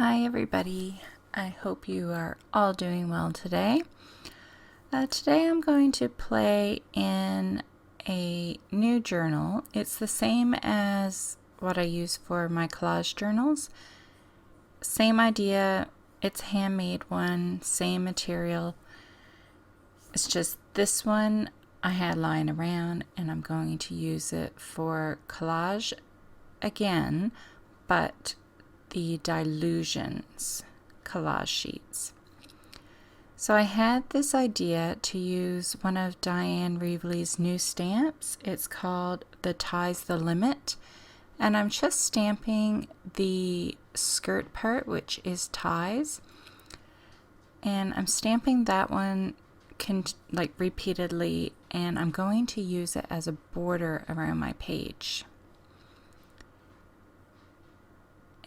Hi everybody, I hope you are all doing well today. Today I'm going to play in a new journal. It's the same as what I use for my collage journals. Same idea, it's handmade one, same material. It's just this one I had lying around and I'm going to use it for collage again, but the Dylusions Collage sheets. So I had this idea to use one of Dyan Reaveley's new stamps. It's called The Tie's the Limit, and I'm just stamping the skirt part, which is ties, and I'm stamping that one repeatedly, and I'm going to use it as a border around my page.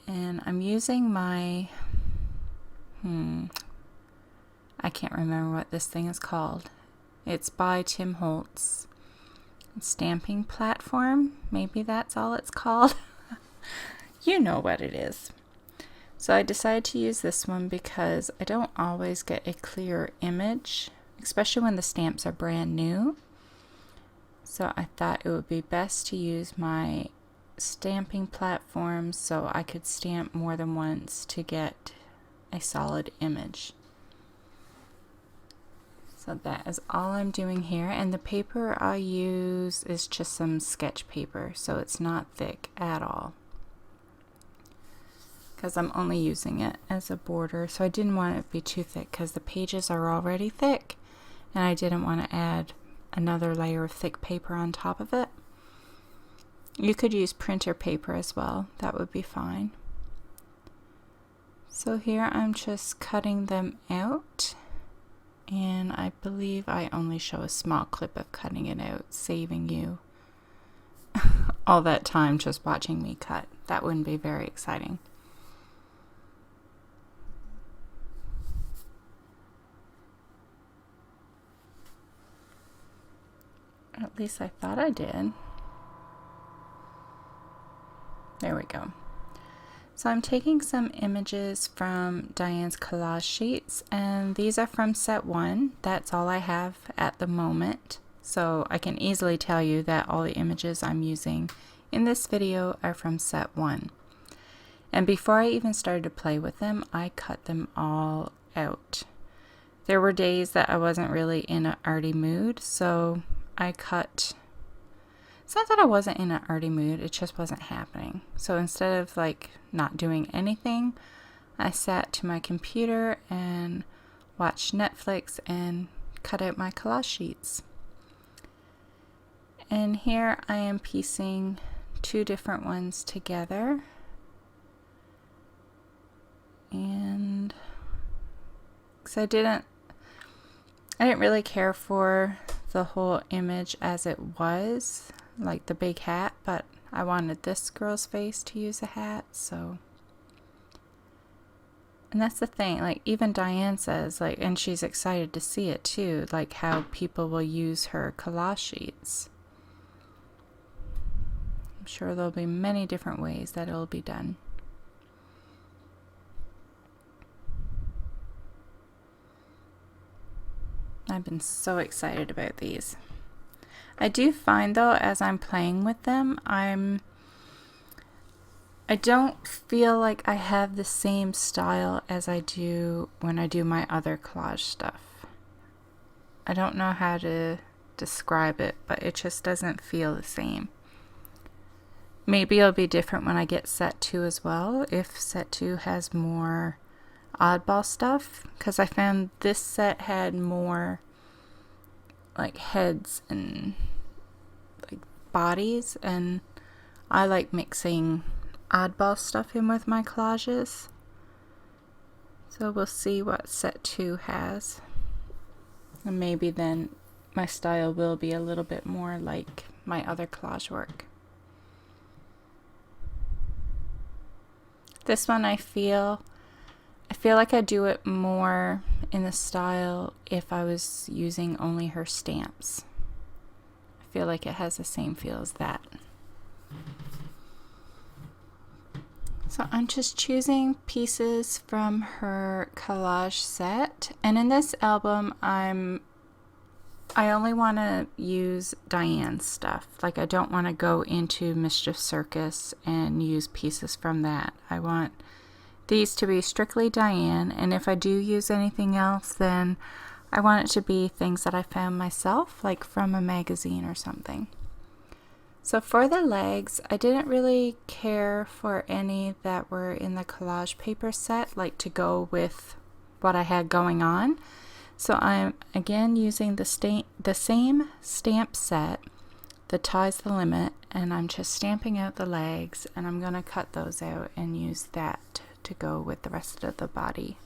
And I'm using my, I can't remember what this thing is called. It's by Tim Holtz. Stamping platform, maybe that's all it's called. You know what it is. So I decided to use this one because I don't always get a clear image, especially when the stamps are brand new. So I thought it would be best to use my stamping platform so I could stamp more than once to get a solid image. So that is all I'm doing here, and the paper I use is just some sketch paper, so it's not thick at all because I'm only using it as a border. So I didn't want it to be too thick because the pages are already thick and I didn't want to add another layer of thick paper on top of it. You could use printer paper as well, that would be fine. So here I'm just cutting them out, and I believe I only show a small clip of cutting it out, saving you all that time just watching me cut. That wouldn't be very exciting. At least I thought I did. There we go. So I'm taking some images from Dyan's collage sheets, and these are from set 1. That's all I have at the moment. So I can easily tell you that all the images I'm using in this video are from set 1. And before I even started to play with them, I cut them all out. There were days that I wasn't really in an arty mood, so I cut. It's not that I wasn't in an arty mood, it just wasn't happening. So instead of not doing anything, I sat to my computer and watched Netflix and cut out my collage sheets. And here I am piecing two different ones together. And because I didn't really care for the whole image as it was, like the big hat, but I wanted this girl's face to use a hat, so. And that's the thing, even Dyan says, and she's excited to see it too, how people will use her collage sheets. I'm sure there'll be many different ways that it'll be done. I've been so excited about these. I do find though, as I'm playing with them, I don't feel like I have the same style as I do when I do my other collage stuff. I don't know how to describe it, but it just doesn't feel the same. Maybe it'll be different when I get set 2 as well, if set 2 has more oddball stuff, because I found this set had more heads and bodies, and I like mixing oddball stuff in with my collages. So we'll see what set 2 has, and maybe then my style will be a little bit more like my other collage work. This one I feel like I do it more in the style if I was using only her stamps. I feel like it has the same feel as that. So I'm just choosing pieces from her collage set, and in this album I only want to use Dyan's stuff. Like, I don't want to go into Mischief Circus and use pieces from that. I want these to be strictly Dyan, and if I do use anything else, then I want it to be things that I found myself, like from a magazine or something. So for the legs, I didn't really care for any that were in the collage paper set, like to go with what I had going on. So I'm again using the same stamp set, the Tie's the Limit, and I'm just stamping out the legs, and I'm going to cut those out and use that to go with the rest of the body.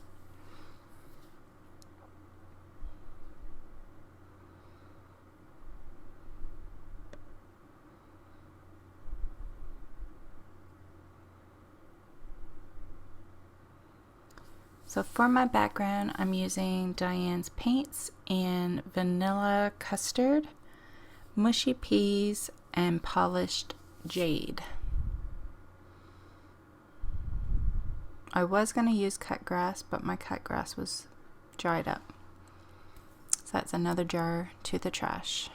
So for my background, I'm using Dyan's paints in Vanilla Custard, Mushy Peas, and Polished Jade. I was going to use cut grass, but my cut grass was dried up. So that's another jar to the trash.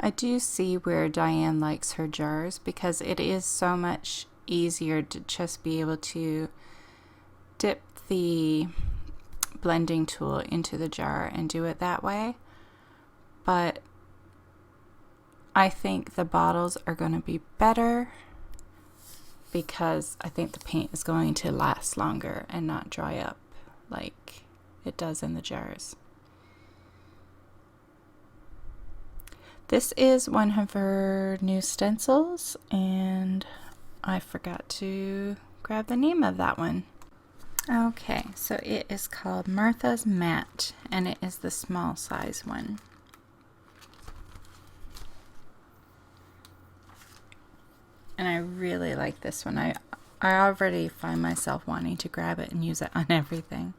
I do see where Dyan likes her jars, because it is so much easier to just be able to dip the blending tool into the jar and do it that way. But I think the bottles are going to be better, because I think the paint is going to last longer and not dry up like it does in the jars. This is one of her new stencils, and I forgot to grab the name of that one. Okay, so it is called Martha's Matte, and it is the small size one. And I really like this one. I already find myself wanting to grab it and use it on everything.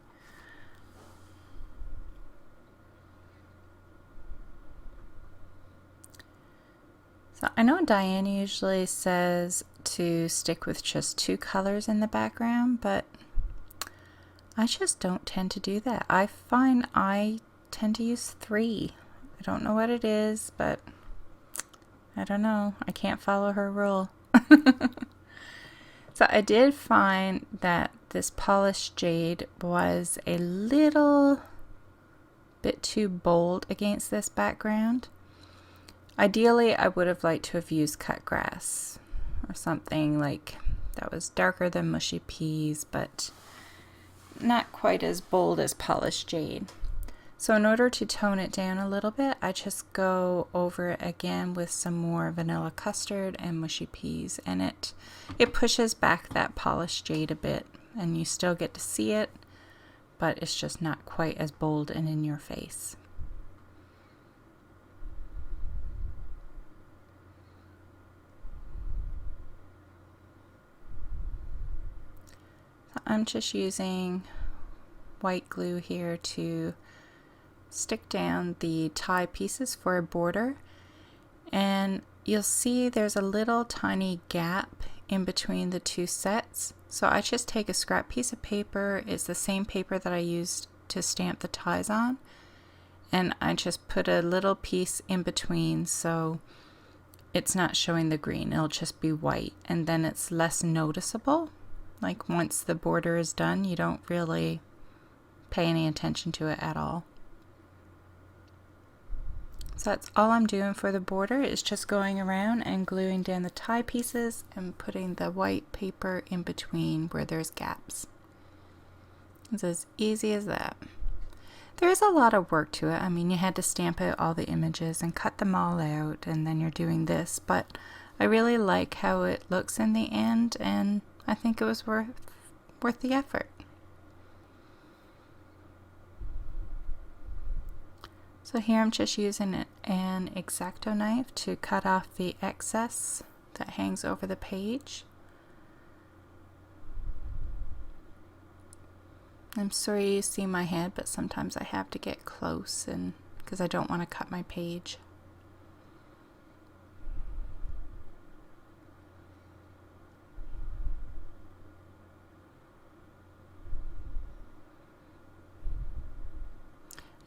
So I know Dyan usually says to stick with just 2 colors in the background, but I just don't tend to do that. I find I tend to use 3. I don't know what it is, but I don't know. I can't follow her rule. So I did find that this Polished Jade was a little bit too bold against this background. Ideally, I would have liked to have used cut grass or something like that was darker than Mushy Peas, but not quite as bold as Polished Jade. So in order to tone it down a little bit, I just go over it again with some more Vanilla Custard and Mushy Peas, and it pushes back that Polished Jade a bit, and you still get to see it, but it's just not quite as bold and in your face. I'm just using white glue here to stick down the tie pieces for a border, and you'll see there's a little tiny gap in between the 2 sets. So I just take a scrap piece of paper, it's the same paper that I used to stamp the ties on, and I just put a little piece in between so it's not showing the green, it'll just be white, and then it's less noticeable. Like once the border is done, you don't really pay any attention to it at all. So that's all I'm doing for the border, is just going around and gluing down the tie pieces and putting the white paper in between where there's gaps. It's as easy as that. There is a lot of work to it. I mean, you had to stamp out all the images and cut them all out, and then you're doing this, but I really like how it looks in the end, and I think it was worth the effort. So here I'm just using an X-Acto knife to cut off the excess that hangs over the page. I'm sorry you see my head, but sometimes I have to get close, and because I don't want to cut my page.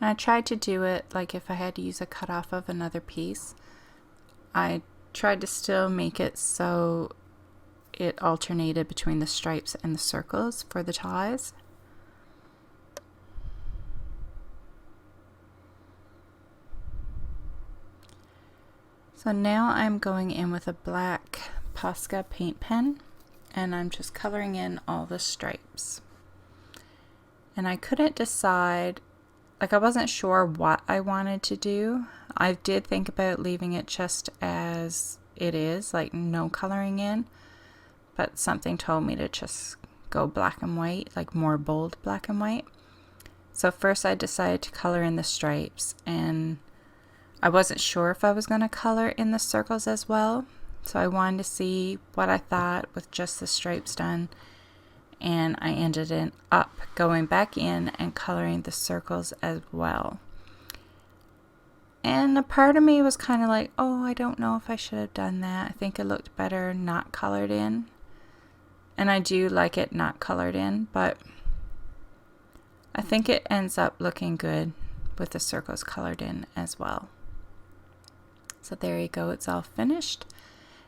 And I tried to do it like if I had to use a cutoff of another piece. I tried to still make it so it alternated between the stripes and the circles for the ties. So now I'm going in with a black Posca paint pen and I'm just coloring in all the stripes. And I couldn't decide, like I wasn't sure what I wanted to do. I did think about leaving it just as it is, like no coloring in, but something told me to just go black and white, like more bold black and white. So first I decided to color in the stripes, and I wasn't sure if I was going to color in the circles as well. So I wanted to see what I thought with just the stripes done. And I ended up going back in and coloring the circles as well. And a part of me was kind of like, oh, I don't know if I should have done that. I think it looked better not colored in. And I do like it not colored in, but I think it ends up looking good with the circles colored in as well. So there you go, it's all finished.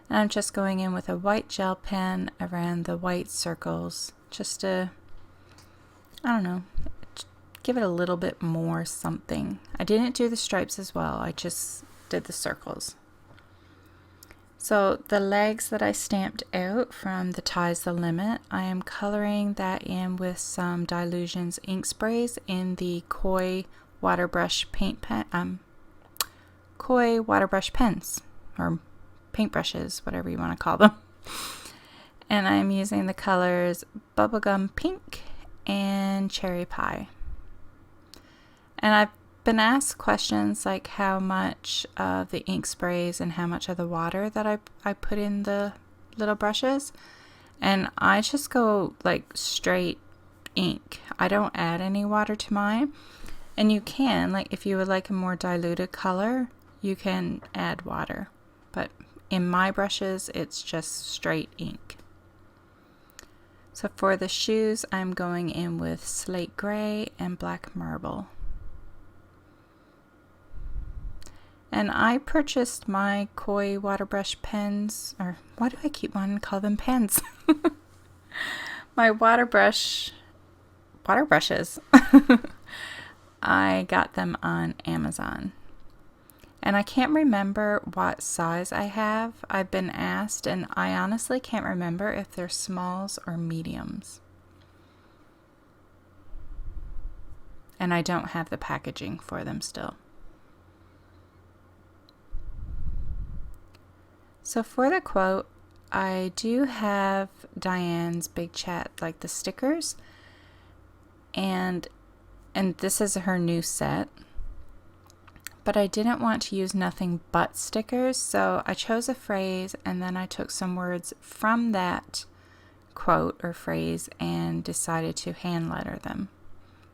And I'm just going in with a white gel pen around the white circles just to, I don't know, give it a little bit more something. I didn't do the stripes as well, I just did the circles. So the legs that I stamped out from the Ties the Limit, I am coloring that in with some Dylusions ink sprays in the Koi water brush Koi water brush pens, or paintbrushes, whatever you want to call them. And I'm using the colors Bubblegum Pink and Cherry Pie. And I've been asked questions like how much of the ink sprays and how much of the water that I put in the little brushes. And I just go like straight ink. I don't add any water to mine. And you can, like if you would like a more diluted color, you can add water. But in my brushes, it's just straight ink. So for the shoes, I'm going in with Slate Gray and Black Marble. And I purchased my Koi water brush pens, or why do I keep wanting to call them pens? My water brushes. I got them on Amazon. And I can't remember what size I have. I've been asked, and I honestly can't remember if they're smalls or mediums. And I don't have the packaging for them still. So for the quote, I do have Dyan's Big Chat, like the stickers. And this is her new set. But I didn't want to use nothing but stickers, so I chose a phrase and then I took some words from that quote or phrase and decided to hand letter them.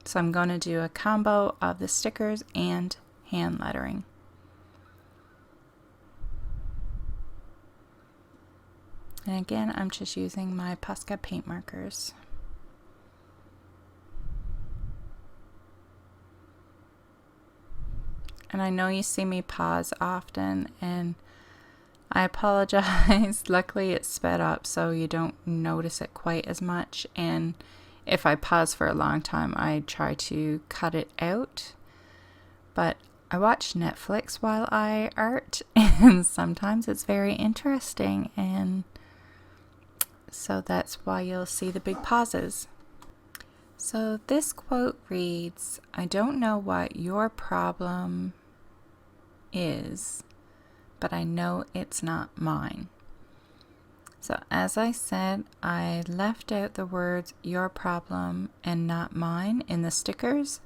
So I'm going to do a combo of the stickers and hand lettering. And again, I'm just using my Posca paint markers. And I know you see me pause often, and I apologize. Luckily it's sped up so you don't notice it quite as much, and if I pause for a long time I try to cut it out. But I watch Netflix while I art, and sometimes it's very interesting, and so that's why you'll see the big pauses. So this quote reads, "I don't know what your problem is, but I know it's not mine." So as I said, I left out the words your problem and not mine in the stickers,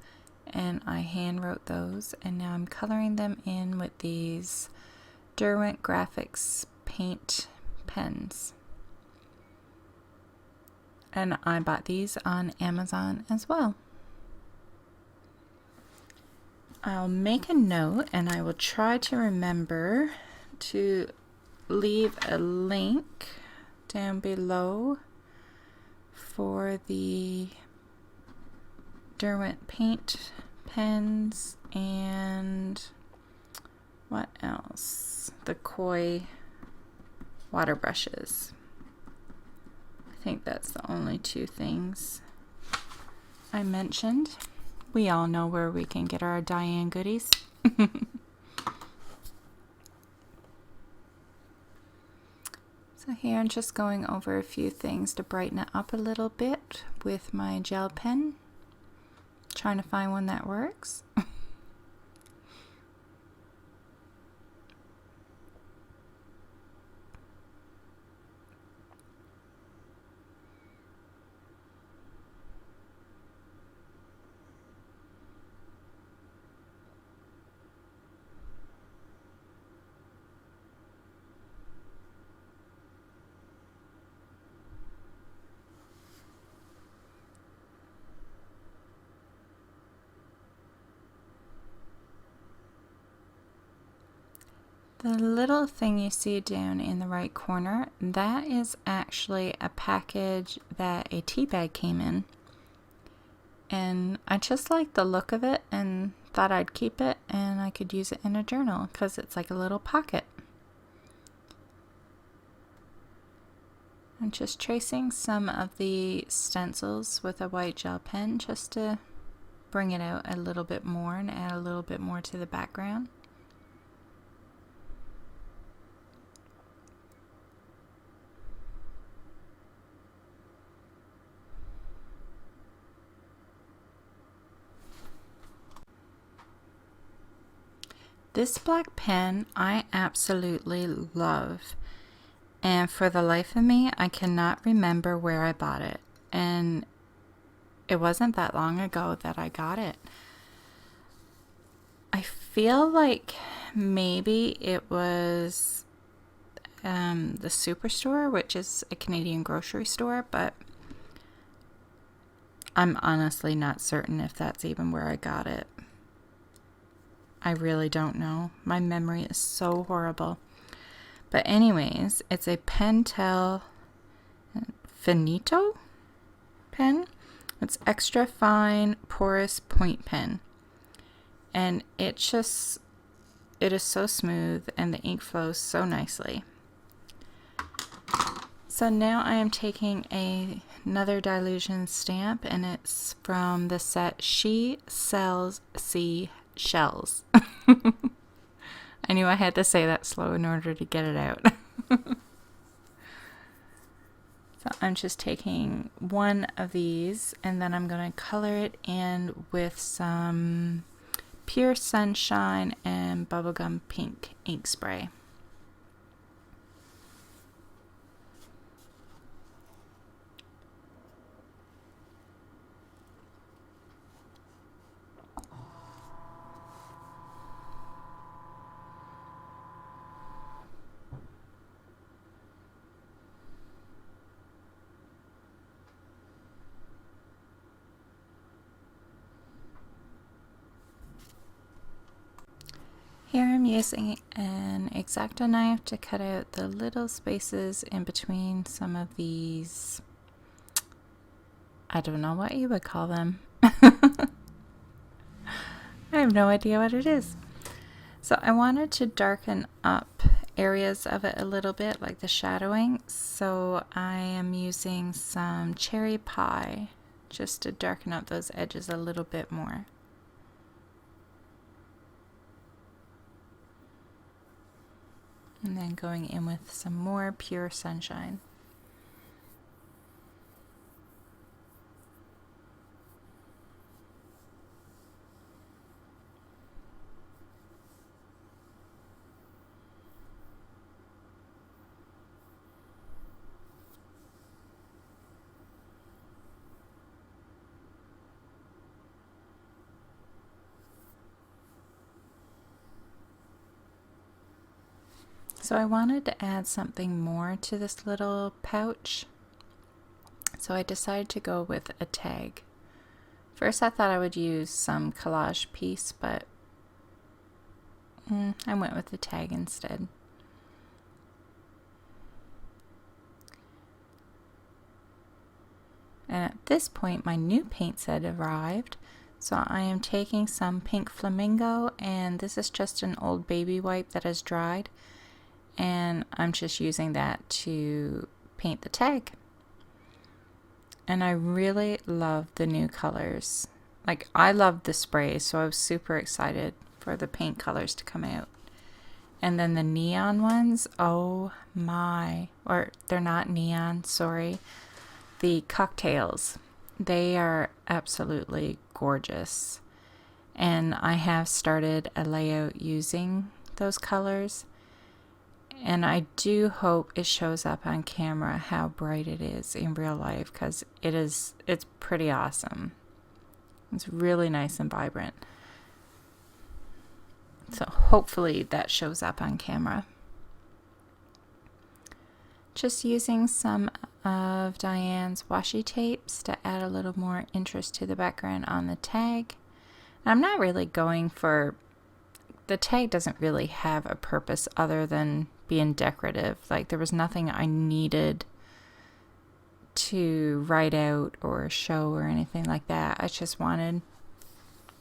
and I hand wrote those, and now I'm coloring them in with these Derwent Graphics paint pens. And I bought these on Amazon as well. I'll make a note and I will try to remember to leave a link down below for the Derwent paint pens and what else? The Koi water brushes. I think that's the only two things I mentioned. We all know where we can get our Dyan goodies. So here I'm just going over a few things to brighten it up a little bit with my gel pen. Trying to find one that works. The little thing you see down in the right corner, that is actually a package that a tea bag came in. And I just liked the look of it and thought I'd keep it and I could use it in a journal because it's like a little pocket. I'm just tracing some of the stencils with a white gel pen just to bring it out a little bit more and add a little bit more to the background. This black pen I absolutely love, and for the life of me I cannot remember where I bought it, and it wasn't that long ago that I got it. I feel like maybe it was the Superstore, which is a Canadian grocery store, but I'm honestly not certain if that's even where I got it. I really don't know. My memory is so horrible. But anyways, it's a Pentel Finito pen. It's extra fine porous point pen. And it is so smooth and the ink flows so nicely. So now I am taking another Dylusions stamp, and it's from the set She Sells Sea Shells. I knew I had to say that slow in order to get it out. So I'm just taking one of these and then I'm going to color it in with some Pure Sunshine and Bubblegum Pink ink spray. Here I'm using an X-Acto knife to cut out the little spaces in between some of these, I don't know what you would call them. I have no idea what it is. So I wanted to darken up areas of it a little bit, like the shadowing, so I am using some cherry pie just to darken up those edges a little bit more. And then going in with some more Pure Sunshine. So I wanted to add something more to this little pouch, so I decided to go with a tag. First I thought I would use some collage piece, but I went with the tag instead. And at this point, my new paint set arrived. So I am taking some pink flamingo, and this is just an old baby wipe that has dried. And I'm just using that to paint the tag. And I really love the new colors. Like, I love the spray, so I was super excited for the paint colors to come out. And then the neon ones, oh my, or they're not neon, sorry. The cocktails, they are absolutely gorgeous. And I have started a layout using those colors. And I do hope it shows up on camera how bright it is in real life, because it's pretty awesome. It's really nice and vibrant. So hopefully that shows up on camera. Just using some of Dyan's washi tapes to add a little more interest to the background on the tag. I'm not really going for, the tag doesn't really have a purpose other than being decorative. Like, there was nothing I needed to write out or show or anything like that. I just wanted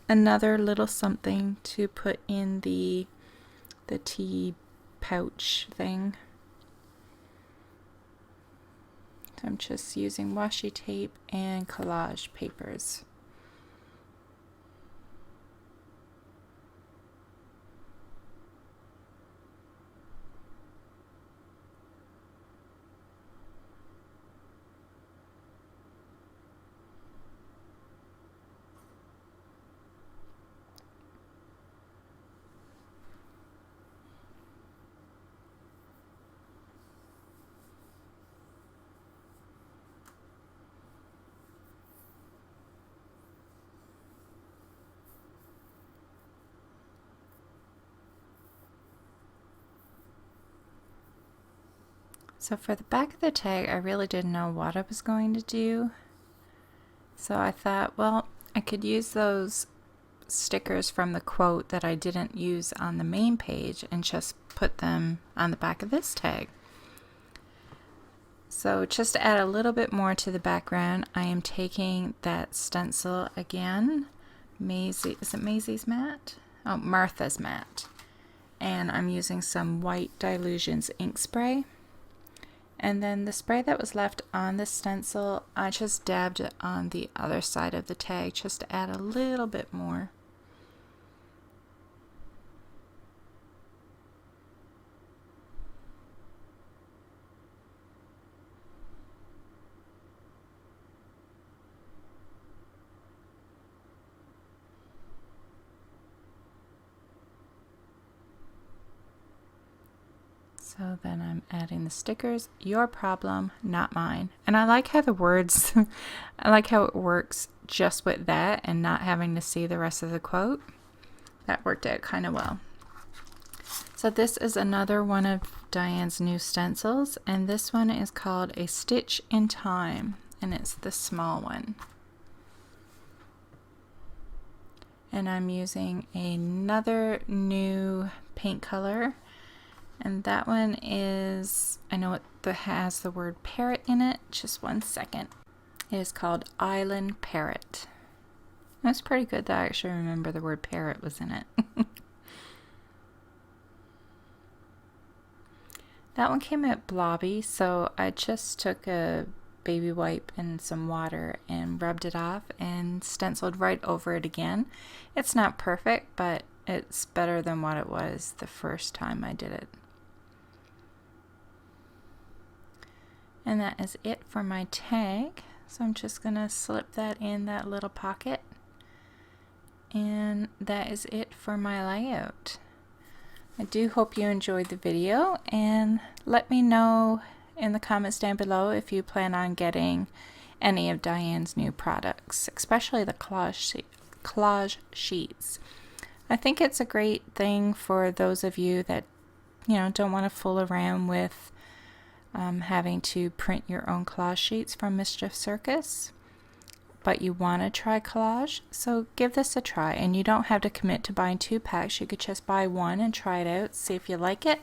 another little something to put in the tea pouch thing. So I'm just using washi tape and collage papers. So for the back of the tag, I really didn't know what I was going to do. So I thought, well, I could use those stickers from the quote that I didn't use on the main page and just put them on the back of this tag. So just to add a little bit more to the background, I am taking that stencil again. Maisie, is it Maisie's mat? Oh, Martha's mat. And I'm using some white Dylusions ink spray. And then the spray that was left on the stencil, I just dabbed it on the other side of the tag just to add a little bit more. So then I'm adding the stickers. Your problem, not mine. And I like how the words, I like how it works just with that and not having to see the rest of the quote. That worked out kind of well. So this is another one of Dyan's new stencils, and this one is called A Stitch in Time, and it's the small one. And I'm using another new paint color. And that one is, I know it has the word parrot in it. Just one second. It is called Island Parrot. That's pretty good that I actually remember the word parrot was in it. That one came out blobby, so I just took a baby wipe and some water and rubbed it off and stenciled right over it again. It's not perfect, but it's better than what it was the first time I did it. And that is it for my tag. So I'm just going to slip that in that little pocket. And that is it for my layout. I do hope you enjoyed the video, and let me know in the comments down below if you plan on getting any of Dyan's new products, especially the collage sheets. I think it's a great thing for those of you that, don't want to fool around with having to print your own collage sheets from Mischief Circus. but you want to try collage, so give this a try. And you don't have to commit to buying 2 packs. You could just buy one and try it out, see if you like it.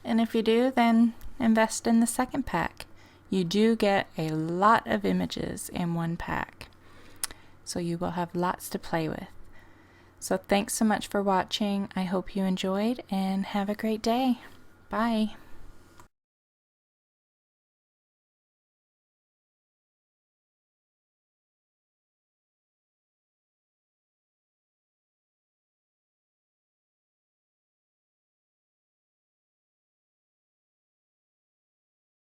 And if you do, then invest in the second pack. You do get a lot of images in 1 pack, so you will have lots to play with. So thanks so much for watching. I hope you enjoyed and have a great day. Bye.